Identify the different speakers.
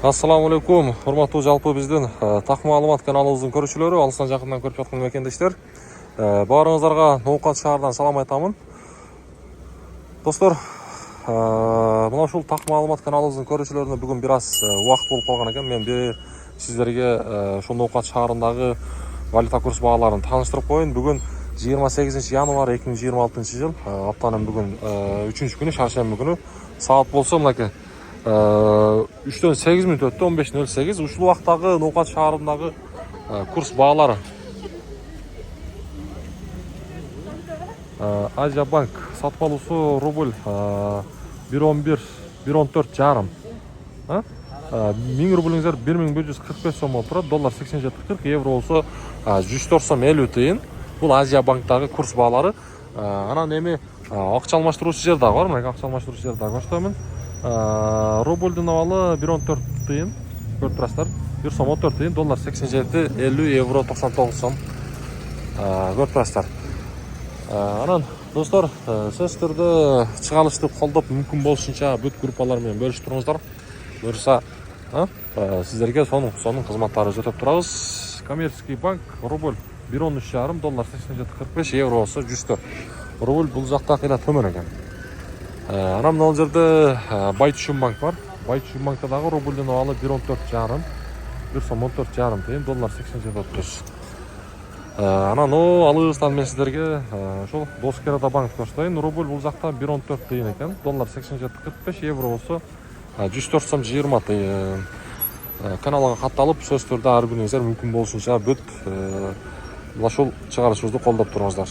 Speaker 1: Assalamu alaikum. Hurmatlı жалпы биздин так маалымат каналыбыздын көрүүчүлөрү, алыстан жакындан көрүп жаткан мекендештер. Баарыңыздарга Ноокат шаарынан салам айтамын. Достор, мына ушул так маалымат каналыбыздын көрүүчүлөрүнө бүгүн бир аз убакыт болуп калган экен. Мен сиздерге ушул Ноокат шаарындагы валюта курс бааларын тааныштырып коеюн. Бүгүн 28 январь 2026 жыл. Аптанын бүгүн 3-күнү, шаршемби күнү. Саат болсо мынакей 3-төн 8 мүнөт өттү, 15:08. Ушул убактагы Ноокат шаарындагы курс баалары. Азия банк сатып алуусу рубль 1.11, 1.14 жарым. 1000 рублиңиздер 1145 сом болуп турат. Доллар 87.40, евро болсо 104 сом 50 тыйын. Бул Азия банктагы курс баалары. Анан эми акча алмаштыруучу жер дагы бар. Мына акча алмаштыруучу жер дагы көрсөтөмүн. Рубльдун абалы 1.14 тыйын, көрүп турасыздар. 1 сом 14 тыйын, доллар 87.50, евро 99 сом. Көрүп турасыздар. Анан достор, сөзсүз түрдө чыгарылышты колдоп, мүмкүн болушунча бүт группалар менен бөлүшүп туруңуздар. Буюрса, сиздерге сонун кызматтары өтөп турабыз. Коммерческий банк рубль 1.13 доллар 87.45, евро болсо 104. Рубль бул жакта кыйла төмөн экен. Анан мына жерде Байтүшүн банк бар. Байтүшүн банкта дагы рубльдун абалы 1.14 1 сом 14 тыйын, доллар 87.30. Анан алыгыстан мен сиздерге ошол Доскерада банк көрсөтөйүн. Рубль бул жакта 1.14 тыйын экен, доллар 87.45, евро болсо 104 сом 20 тыйын. Каналга катталып, сөзсүз түрдө ар күнүңүздөр мүмкүн болушунча бүт ушул чыгарышыбызды колдоп туруңуздар.